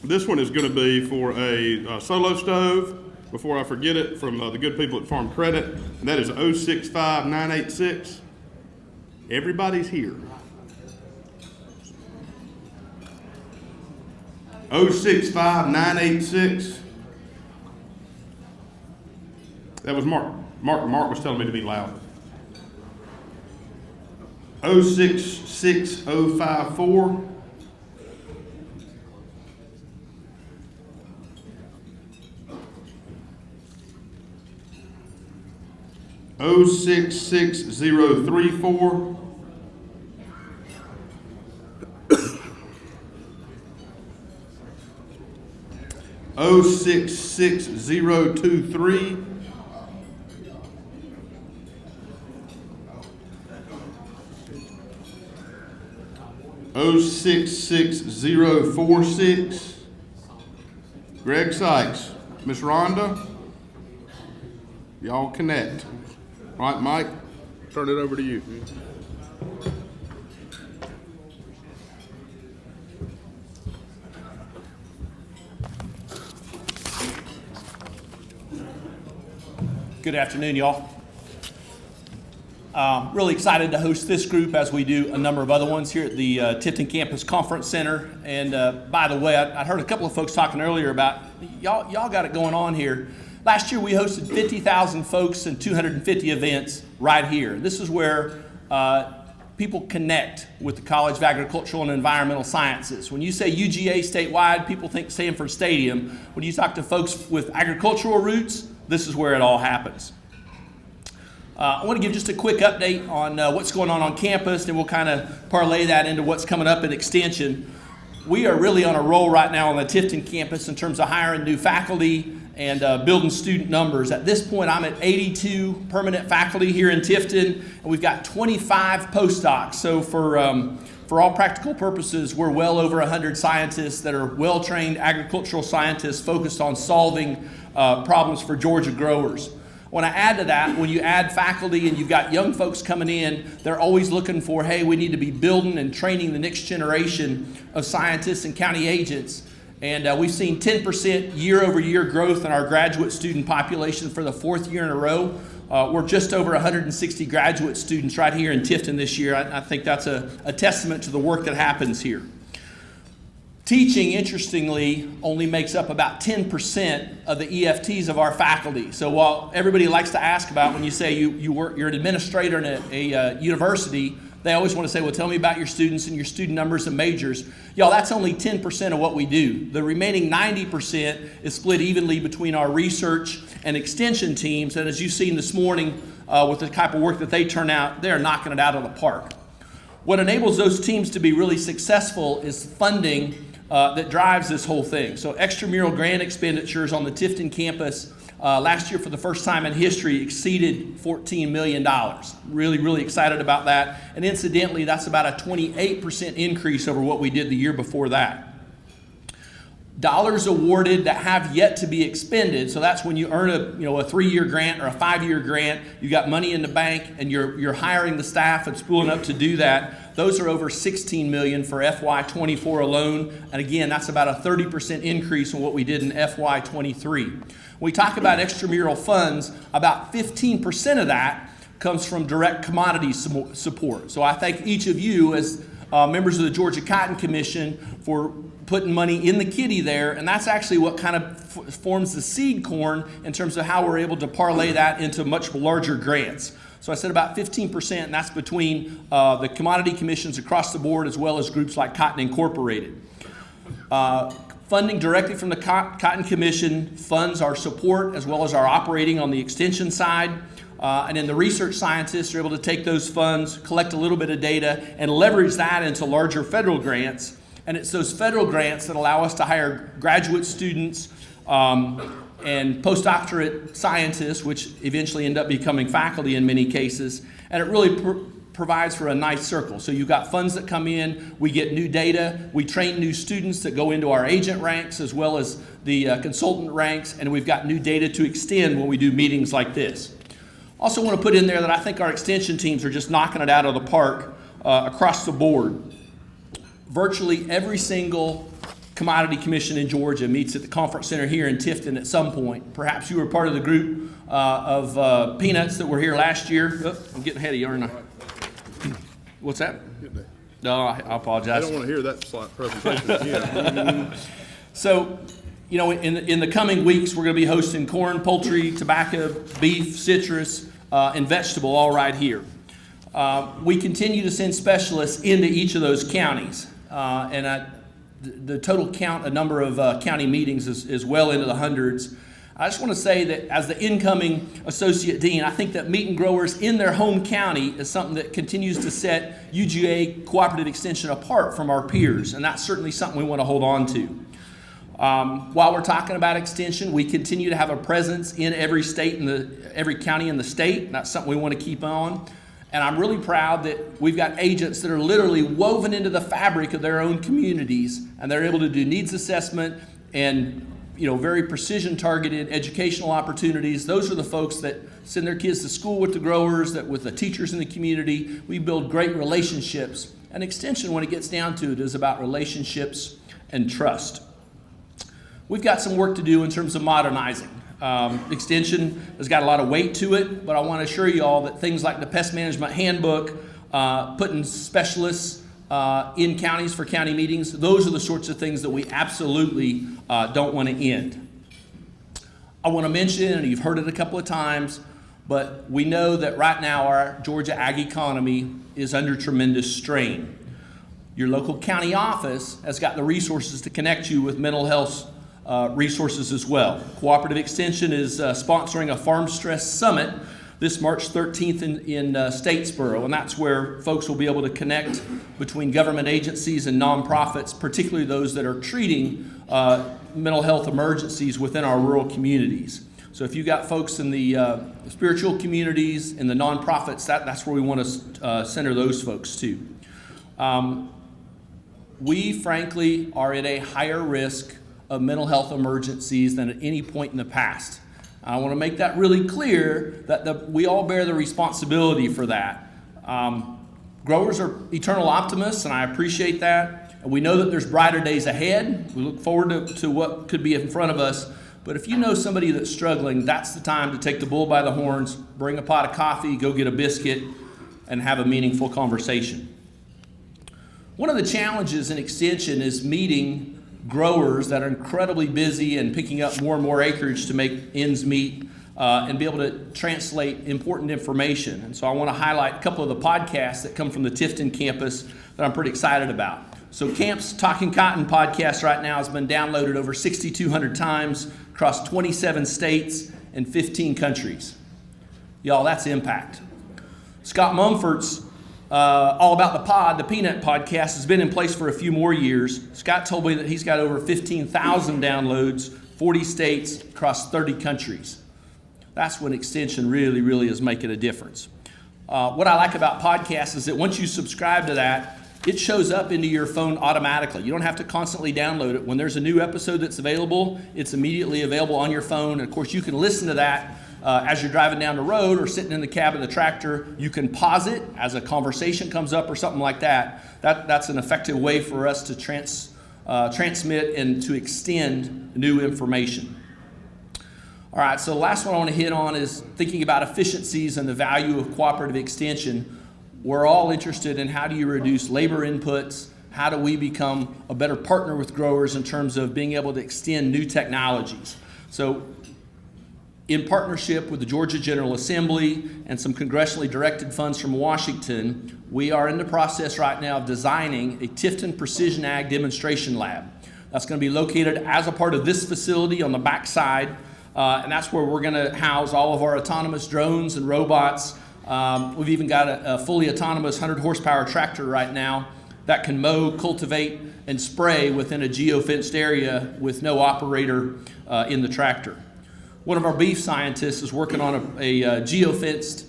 This one is going to be for a solo stove, before I forget it, from the good people at Farm Credit, and that is 065986. Everybody's here. 065986. That was Mark. Mark was telling me to be loud. 066054. 066034. 066023. 066046. Greg Sykes. Miss Rhonda, y'all connect. All right, Mike, turn it over to you. Good afternoon, y'all. Really excited to host this group as we do a number of other ones here at the Tifton Campus Conference Center. And by the way, I heard a couple of folks talking earlier about y'all got it going on here. Last year we hosted 50,000 folks and 250 events right here. This is where people connect with the College of Agricultural and Environmental Sciences. When you say UGA statewide, people think Sanford Stadium. When you talk to folks with agricultural roots, this is where it all happens. I want to give just a quick update on what's going on campus, and we'll kind of parlay that into what's coming up in Extension. We are really on a roll right now on the Tifton campus in terms of hiring new faculty and building student numbers. At this point, I'm at 82 permanent faculty here in Tifton, and we've got 25 postdocs. So for all practical purposes, we're well over 100 scientists that are well-trained agricultural scientists focused on solving problems for Georgia growers. When I add to that, when you add faculty and you've got young folks coming in, they're always looking for, hey, we need to be building and training the next generation of scientists and county agents. And we've seen 10% year-over-year growth in our graduate student population for the fourth year in a row. We're just over 160 graduate students right here in Tifton this year. I think that's a testament to the work that happens here. Teaching, interestingly, only makes up about 10% of the EFTs of our faculty. So while everybody likes to ask about when you say you're an administrator in a university, they always want to say, well, tell me about your students and your student numbers and majors. Y'all, that's only 10% of what we do. The remaining 90% is split evenly between our research and extension teams. And as you've seen this morning with the type of work that they turn out, they're knocking it out of the park. What enables those teams to be really successful is funding that drives this whole thing. So extramural grant expenditures on the Tifton campus last year for the first time in history exceeded $14 million. Really, really excited about that. And incidentally, that's about a 28% increase over what we did the year before that. Dollars awarded that have yet to be expended, so that's when you earn a 3-year grant or a 5-year grant, you got money in the bank and you're hiring the staff and spooling up to do that. Those are over $16 million for FY24 alone, and again, that's about a 30% increase on what we did in FY23. When we talk about extramural funds, about 15% of that comes from direct commodity support. So I thank each of you as members of the Georgia Cotton Commission for putting money in the kitty there, and that's actually what kind of forms the seed corn in terms of how we're able to parlay that into much larger grants. So I said about 15%, and that's between the commodity commissions across the board as well as groups like Cotton Incorporated. Funding directly from the Cotton Commission funds our support as well as our operating on the extension side. And then the research scientists are able to take those funds, collect a little bit of data, and leverage that into larger federal grants. And it's those federal grants that allow us to hire graduate students and postdoctorate scientists, which eventually end up becoming faculty in many cases. And it really provides for a nice circle. So you've got funds that come in, we get new data, we train new students that go into our agent ranks as well as the consultant ranks, and we've got new data to extend when we do meetings like this. Also want to put in there that I think our extension teams are just knocking it out of the park across the board. Virtually every single Commodity Commission in Georgia meets at the conference center here in Tifton at some point. Perhaps you were part of the group of peanuts that were here last year. Oh, I'm getting ahead of you, aren't I? What's that? No, I apologize. I don't want to hear that slide presentation again. So, you know, in the coming weeks, we're going to be hosting corn, poultry, tobacco, beef, citrus, and vegetable all right here. We continue to send specialists into each of those counties, and the total count, a number of county meetings is well into the hundreds. I just want to say that as the incoming associate dean, I think that meeting growers in their home county is something that continues to set UGA Cooperative Extension apart from our peers, and that's certainly something we want to hold on to. While we're talking about extension, we continue to have a presence in every state every county in the state, and that's something we want to keep on. And I'm really proud that we've got agents that are literally woven into the fabric of their own communities, and they're able to do needs assessment and, you know, very precision targeted educational opportunities. Those are the folks that send their kids to school with the growers, that with the teachers in the community. We build great relationships. And extension, when it gets down to it, is about relationships and trust. We've got some work to do in terms of modernizing. Extension has got a lot of weight to it, but I want to assure you all that things like the Pest Management Handbook, putting specialists in counties for county meetings, those are the sorts of things that we absolutely don't want to end. I want to mention, and you've heard it a couple of times, but we know that right now our Georgia ag economy is under tremendous strain. Your local county office has got the resources to connect you with mental health resources as well. Cooperative Extension is sponsoring a Farm Stress Summit this March 13th in Statesboro, and that's where folks will be able to connect between government agencies and nonprofits, particularly those that are treating mental health emergencies within our rural communities. So if you've got folks in the spiritual communities and the nonprofits, that's where we want to center those folks to. We frankly are at a higher risk of mental health emergencies than at any point in the past. I want to make that really clear that we all bear the responsibility for that. Growers are eternal optimists, and I appreciate that. And we know that there's brighter days ahead. We look forward to what could be in front of us. But if you know somebody that's struggling, that's the time to take the bull by the horns, bring a pot of coffee, go get a biscuit, and have a meaningful conversation. One of the challenges in extension is meeting growers that are incredibly busy and picking up more and more acreage to make ends meet and be able to translate important information. And so I want to highlight a couple of the podcasts that come from the Tifton campus that I'm pretty excited about. So Camp's Talking Cotton podcast right now has been downloaded over 6,200 times across 27 states and 15 countries. Y'all, that's impact. Scott Mumford's All About the Pod, the Peanut podcast, has been in place for a few more years. Scott told me that he's got over 15,000 downloads, 40 states, across 30 countries. That's when extension really, really is making a difference. What I like about podcasts is that once you subscribe to that, it shows up into your phone automatically. You don't have to constantly download it. When there's a new episode that's available, it's immediately available on your phone. And of course, you can listen to that as you're driving down the road or sitting in the cab of the tractor. You can pause it as a conversation comes up or something like that. That's an effective way for us to transmit and to extend new information. All right, so the last one I want to hit on is thinking about efficiencies and the value of cooperative extension. We're all interested in how do you reduce labor inputs, how do we become a better partner with growers in terms of being able to extend new technologies. So in partnership with the Georgia General Assembly and some congressionally directed funds from Washington, we are in the process right now of designing a Tifton Precision Ag Demonstration Lab. That's going to be located as a part of this facility on the back side, and that's where we're going to house all of our autonomous drones and robots. We've even got a fully autonomous 100 horsepower tractor right now that can mow, cultivate, and spray within a geofenced area with no operator in the tractor. One of our beef scientists is working on a geofenced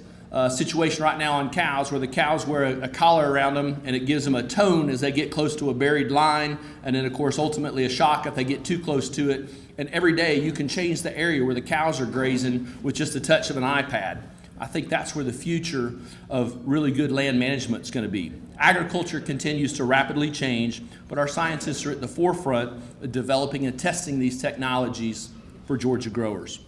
situation right now on cows where the cows wear a collar around them and it gives them a tone as they get close to a buried line, and then of course ultimately a shock if they get too close to it. And every day you can change the area where the cows are grazing with just a touch of an iPad. I think that's where the future of really good land management is going to be. Agriculture continues to rapidly change, but our scientists are at the forefront of developing and testing these technologies for Georgia growers.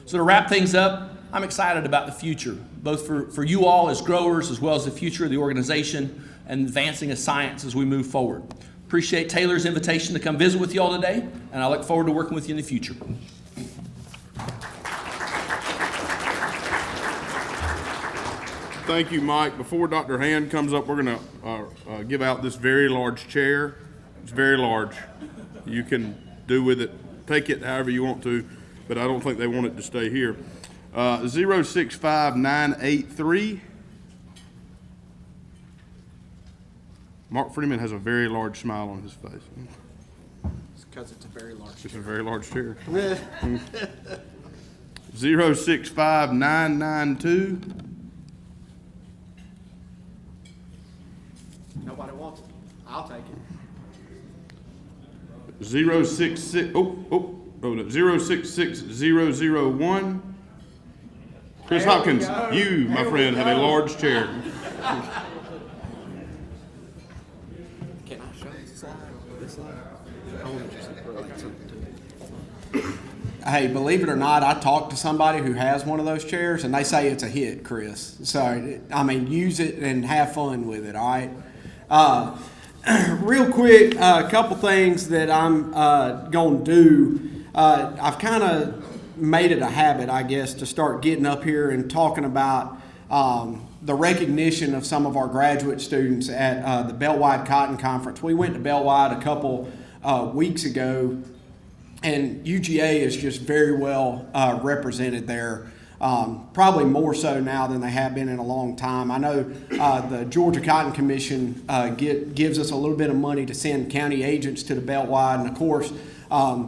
So to wrap things up, I'm excited about the future, both for you all as growers as well as the future of the organization and advancing of science as we move forward. Appreciate Taylor's invitation to come visit with you all today, and I look forward to working with you in the future. Thank you, Mike. Before Dr. Hand comes up, we're going to give out this very large chair. It's very large. You can do with it, take it however you want to, but I don't think they want it to stay here. 065983. Mark Freeman has a very large smile on his face. It's because it's a very large It's a very large chair. 065992. Nobody wants it. I'll take it. 066001. Chris Hopkins, you, my friend, have a large chair. Can I show this slide? This slide? I want to just relate something to it. Hey, believe it or not, I talked to somebody who has one of those chairs, and they say it's a hit, Chris. So, I mean, use it and have fun with it, all right? Real quick, a couple things that I'm going to do. I've kind of made it a habit, I guess, to start getting up here and talking about the recognition of some of our graduate students at the Beltwide Cotton Conference. We went to Beltwide a couple weeks ago, and UGA is just very well represented there. Probably more so now than they have been in a long time. I know the Georgia Cotton Commission gives us a little bit of money to send county agents to the Beltwide, and of course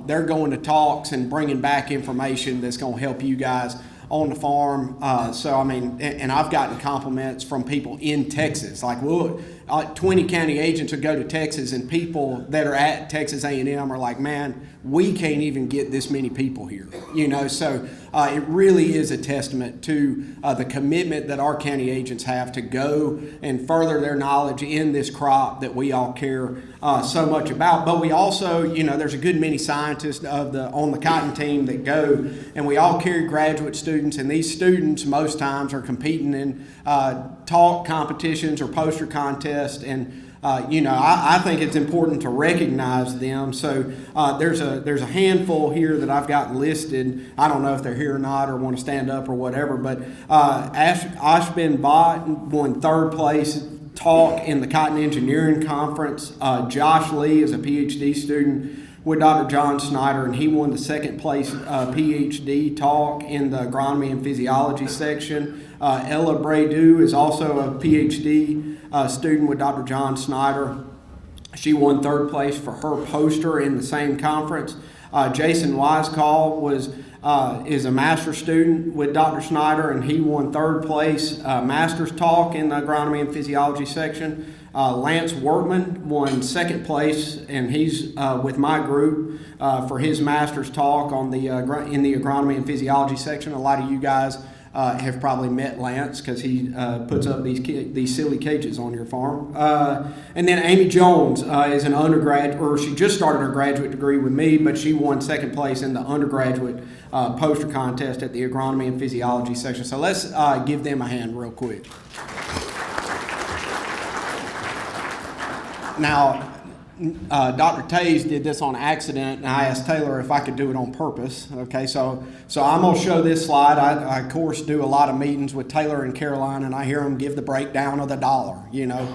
they're going to talks and bringing back information that's going to help you guys on the farm. So I mean, and I've gotten compliments from people in Texas, like, well, 20 county agents would go to Texas, and people that are at Texas A&M are like, man, we can't even get this many people here, you know. So it really is a testament to the commitment that our county agents have to go and further their knowledge in this crop that we all care so much about. But we also, you know, there's a good many scientists on the cotton team that go, and we all carry graduate students, and these students most times are competing in talk competitions or poster contests, and you know, I think it's important to recognize them. So there's a handful here that I've got listed. I don't know if they're here or not or want to stand up or whatever, but Ashbin Bott won third place talk in the Cotton Engineering Conference. Josh Lee is a PhD student with Dr. John Snyder, and he won the second place PhD talk in the Agronomy and Physiology section. Ella Bradu is also a PhD student with Dr. John Snyder. She won third place for her poster in the same conference. Jason Wisecall is a master's student with Dr. Snyder, and he won third place master's talk in the Agronomy and Physiology section. Lance Workman won second place, and he's with my group for his master's talk in the Agronomy and Physiology section. A lot of you guys have probably met Lance because he puts up these silly cages on your farm. And then Amy Jones is an undergrad, or she just started her graduate degree with me, but she won second place in the undergraduate poster contest at the Agronomy and Physiology section. So let's give them a hand real quick. Now, Dr. Toews did this on accident, and I asked Taylor if I could do it on purpose. Okay, so I'm going to show this slide. I, of course, do a lot of meetings with Taylor and Caroline, and I hear them give the breakdown of the dollar, you know.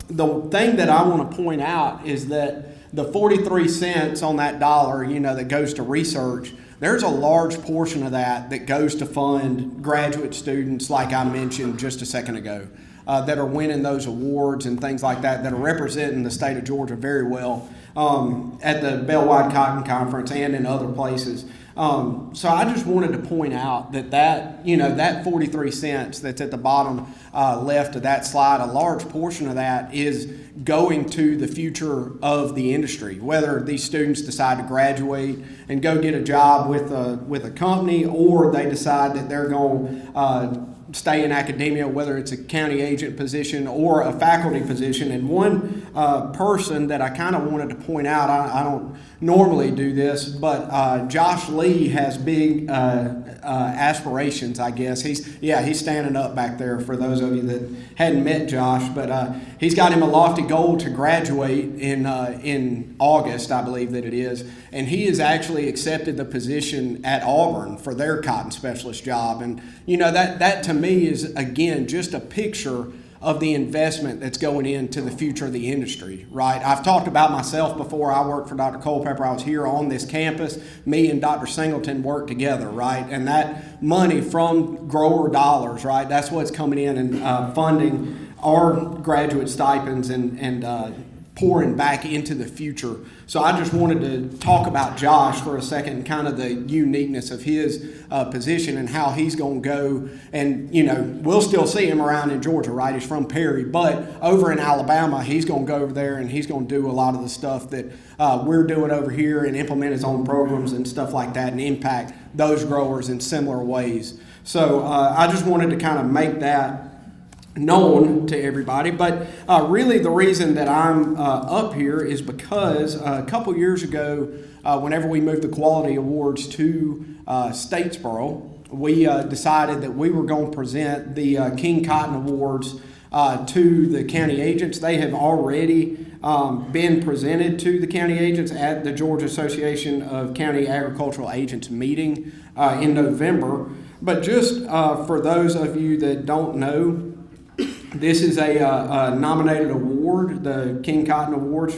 The thing that I want to point out is that the 43 cents on that dollar, you know, that goes to research, there's a large portion of that goes to fund graduate students, like I mentioned just a second ago. That are winning those awards and things like that are representing the state of Georgia very well at the Beltwide Cotton Conference and in other places. So I just wanted to point out that 43 cents that's at the bottom left of that slide, a large portion of that is going to the future of the industry, whether these students decide to graduate and go get a job with a company, or they decide that they're going to stay in academia, whether it's a county agent position or a faculty position. And one person that I kind of wanted to point out, I don't normally do this, but Josh Lee has big aspirations, I guess. He's standing up back there for those of you that hadn't met Josh, but he's got him a lofty goal to graduate in August, I believe that it is, and he has actually accepted the position at Auburn for their cotton specialist job. And that to me is, again, just a picture of the investment that's going into the future of the industry, right? I've talked about myself before. I worked for Dr. Culpepper. I was here on this campus. Me and Dr. Singleton worked together, right? And that money from grower dollars, right, that's what's coming in and funding our graduate stipends and pouring back into the future. So I just wanted to talk about Josh for a second and kind of the uniqueness of his position and how he's going to go. And, we'll still see him around in Georgia, right? He's from Perry. But over in Alabama, he's going to go over there and he's going to do a lot of the stuff that we're doing over here and implement his own programs and stuff like that and impact those growers in similar ways. So I just wanted to kind of make that known to everybody. But really the reason that I'm up here is because a couple years ago, whenever we moved the quality awards to Statesboro, we decided that we were going to present the King Cotton Awards to the county agents. They have already been presented to the county agents at the Georgia Association of County Agricultural Agents meeting in November. But just for those of you that don't know, this is a nominated award, the King Cotton Awards,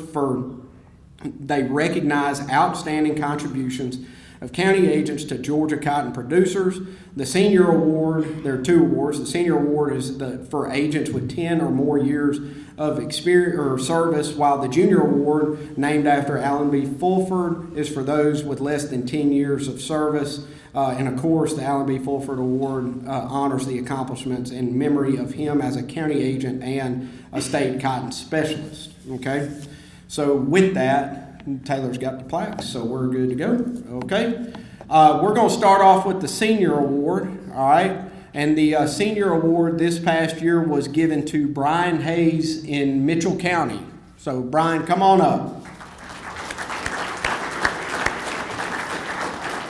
they recognize outstanding contributions of county agents to Georgia cotton producers. The senior award, there are two awards. The senior award is for agents with 10 or more years of experience or service, while the junior award, named after Allen B. Fulford, is for those with less than 10 years of service. And of course, the Allen B. Fulford Award honors the accomplishments in memory of him as a county agent and a state cotton specialist. Okay, so with that, Taylor's got the plaques, so we're good to go. Okay, we're going to start off with the senior award. All right, and the senior award this past year was given to Brian Hayes in Mitchell County. So Brian, come on up.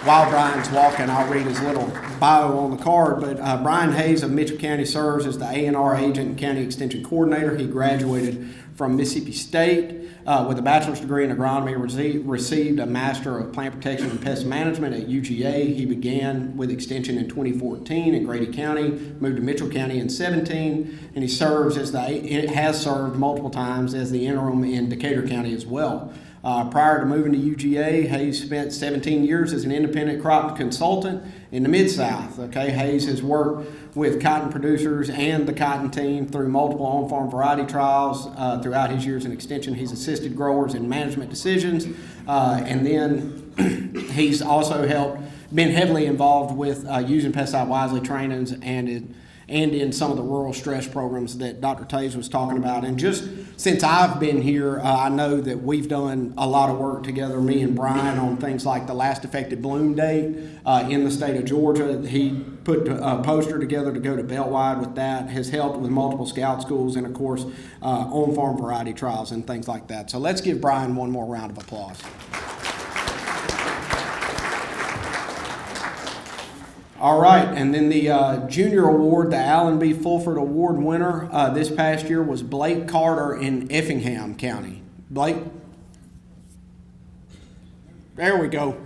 While Brian's walking, I'll read his little bio on the card. But Brian Hayes of Mitchell County serves as the A&R agent and county extension coordinator. He graduated from Mississippi State with a bachelor's degree in agronomy, received a master of plant protection and pest management at UGA. He began with extension in 2014 in Grady County, moved to Mitchell County in 2017, and he has served multiple times as the interim in Decatur County as well. Prior to moving to UGA, Hayes spent 17 years as an independent crop consultant in the Mid-South. Okay, Hayes has worked with cotton producers and the cotton team through multiple on-farm variety trials. Throughout his years in extension, he's assisted growers in management decisions, and then he's also been heavily involved with using pesticide wisely trainings and in some of the rural stress programs that Dr. Toews was talking about. And just since I've been here, I know that we've done a lot of work together, me and Brian, on things like the last affected bloom date in the state of Georgia. He put a poster together to go to Beltwide with that, has helped with multiple scout schools, and of course, on-farm variety trials and things like that. So let's give Brian one more round of applause. All right, and then the junior award, the Allen B. Fulford Award winner this past year was Blake Carter in Effingham County. Blake? There we go.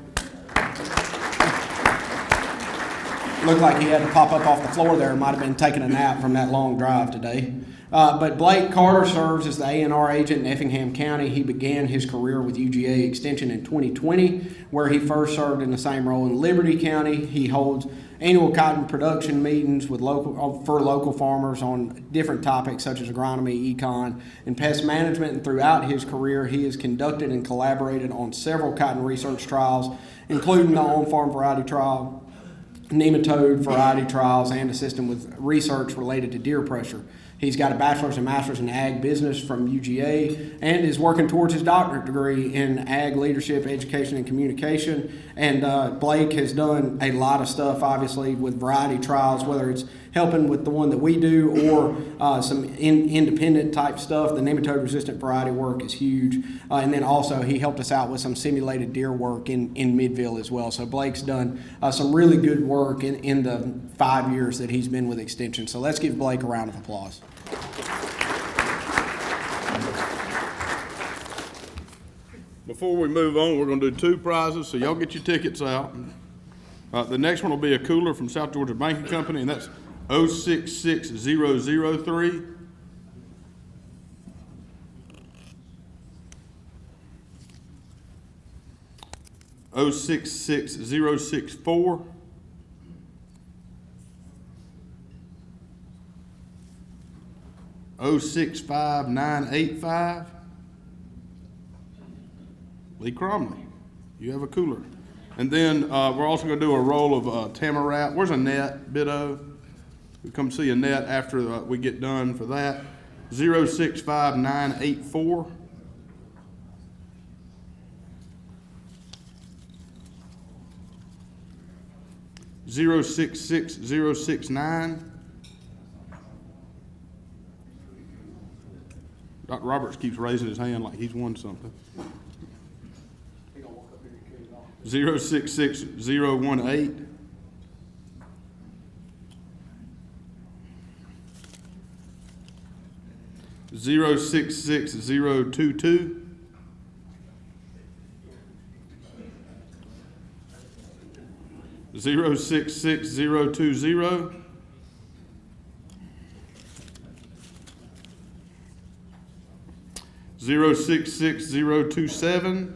Looked like he had to pop up off the floor there. Might have been taking a nap from that long drive today. But Blake Carter serves as the A&R agent in Effingham County. He began his career with UGA Extension in 2020, where he first served in the same role in Liberty County. He holds annual cotton production meetings for local farmers on different topics such as agronomy, econ, and pest management. And throughout his career, he has conducted and collaborated on several cotton research trials, including the on-farm variety trial, nematode variety trials, and assisting with research related to deer pressure. He's got a bachelor's and master's in ag business from UGA and is working towards his doctorate degree in ag leadership, education, and communication. And Blake has done a lot of stuff, obviously, with variety trials, whether it's helping with the one that we do, or some independent type stuff. The nematode resistant variety work is huge. And then also he helped us out with some simulated deer work in Midville as well. So Blake's done some really good work in the 5 years that he's been with Extension. So let's give Blake a round of applause. Before we move on, we're going to do 2 prizes, so y'all get your tickets out. The next one will be a cooler from South Georgia Banking Company, and that's 066003. Oh 066064. Oh 065985. Lee Cromley, you have a cooler. And then we're also going to do a roll of Tamarack. Where's Annette Biddo? We come see Annette after we get done for that. 065984. 066069. Dr. Roberts keeps raising his hand like he's won something. 066018. 066022. 066020. 066027.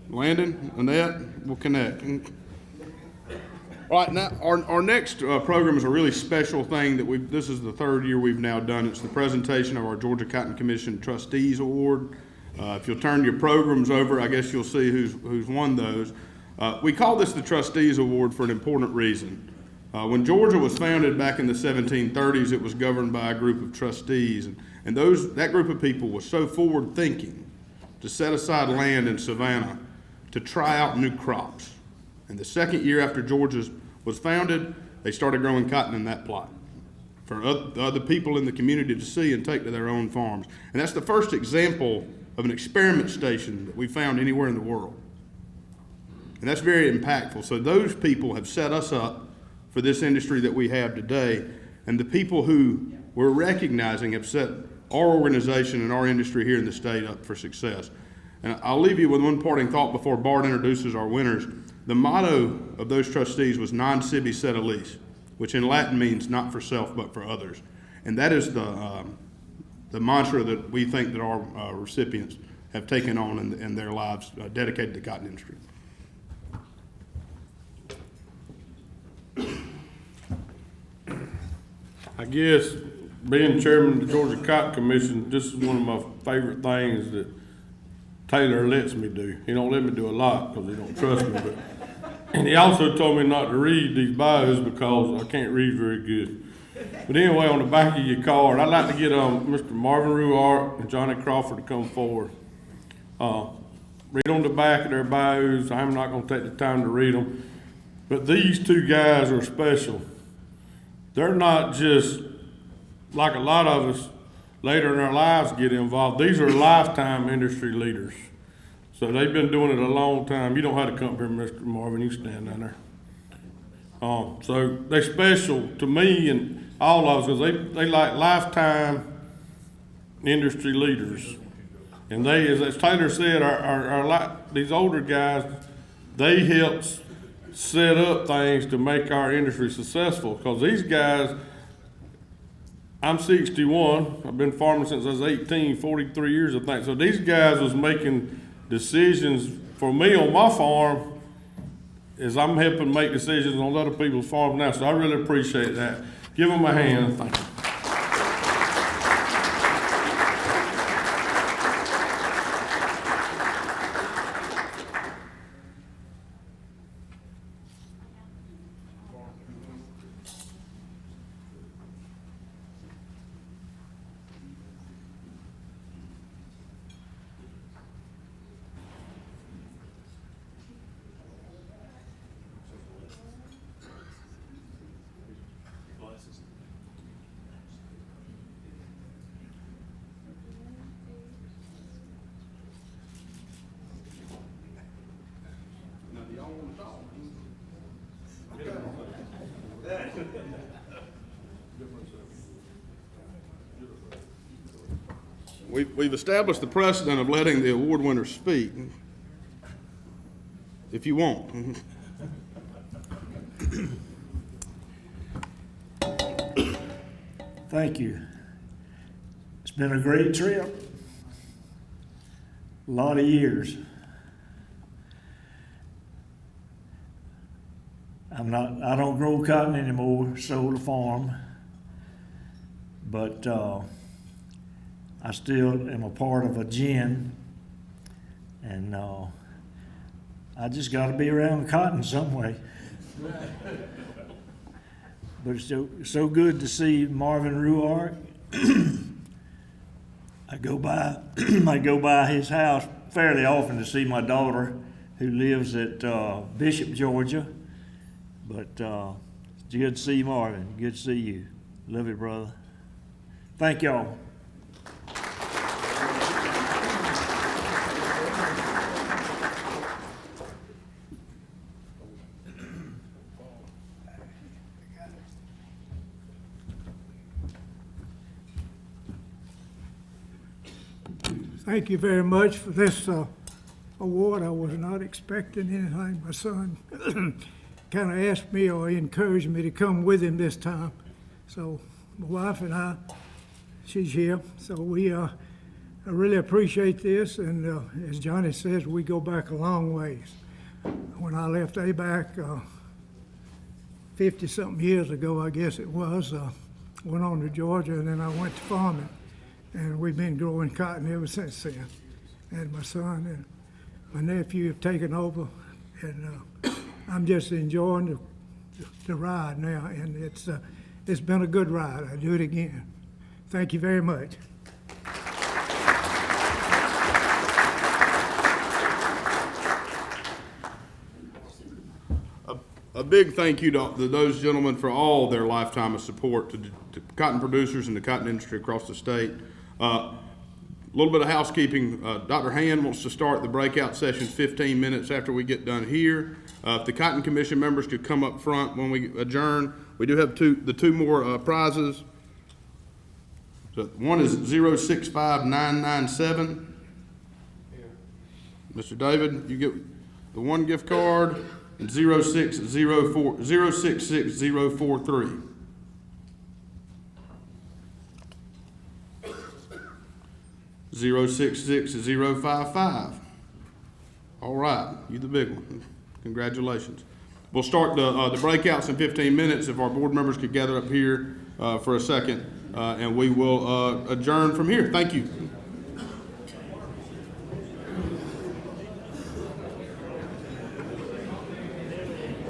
Landon, Annette, we'll connect. All right, now our next program is a really special thing that this is the 3rd year we've now done. It's the presentation of our Georgia Cotton Commission Trustees Award. If you'll turn your programs over, I guess you'll see who's won those. We call this the Trustees Award for an important reason. When Georgia was founded back in the 1730s, it was governed by a group of trustees, and that group of people was so forward-thinking to set aside land in Savannah to try out new crops. And the 2nd year after Georgia was founded, they started growing cotton in that plot for other people in the community to see and take to their own farms. And that's the first example of an experiment station that we found anywhere in the world. And that's very impactful. So those people have set us up for this industry that we have today. And the people who we're recognizing have set our organization and our industry here in the state up for success. And I'll leave you with one parting thought before Bart introduces our winners. The motto of those trustees was non sibi sedalis, which in Latin means not for self but for others. And that is the mantra that we think that our recipients have taken on in their lives dedicated to the cotton industry. I guess being chairman of the Georgia Cotton Commission, this is one of my favorite things that Taylor lets me do. He don't let me do a lot because he don't trust me, and he also told me not to read these bios because I can't read very good. But anyway, on the back of your card, I'd like to get Mr. Marvin Ruart and Johnny Crawford to come forward. Read on the back of their bios. I'm not going to take the time to read them, but these 2 guys are special. They're not just like a lot of us later in our lives get involved. These are lifetime industry leaders. So they've been doing it a long time. You don't have to come here, Mr. Marvin. You stand down there. So they're special to me and all of us because they like lifetime industry leaders. And they, as Taylor said, are these older guys, they help set up things to make our industry successful. Because these guys, I'm 61. I've been farming since I was 18, 43 years, I think. So these guys was making decisions for me on my farm as I'm helping make decisions on other people's farms now. So I really appreciate that. Give them a hand. Thank you. We've established the precedent of letting the award winners speak, if you want. Thank you. It's been a great trip. A lot of years. I don't grow cotton anymore, sold a farm. But I still am a part of a gin, and I just got to be around the cotton some way. But it's so good to see Marvin Ruark. I go by his house fairly often to see my daughter, who lives at Bishop, Georgia. But it's good to see you, Marvin. Good to see you. Love you, brother. Thank y'all. Thank you very much for this award. I was not expecting anything. My son kind of asked me or encouraged me to come with him this time. So my wife and I, she's here. So I really appreciate this. And as Johnny says, we go back a long ways. When I left ABAC 50-something years ago, I guess it was, went on to Georgia, and then I went to farming. And we've been growing cotton ever since then. And my son and my nephew have taken over, and I'm just enjoying the ride now. And it's been a good ride. I do it again. Thank you very much. A big thank you to those gentlemen for all their lifetime of support to cotton producers and the cotton industry across the state. A little bit of housekeeping. Dr. Hand wants to start the breakout session 15 minutes after we get done here. If the Cotton Commission members could come up front when we adjourn. We do have the two more prizes. So one is 065997. Mr. David, you get the one gift card, and 066043. Zero 066055. All right, you the big one. Congratulations. We'll start the breakouts in 15 minutes. If our board members could gather up here for a second, and we will adjourn from here. Thank you.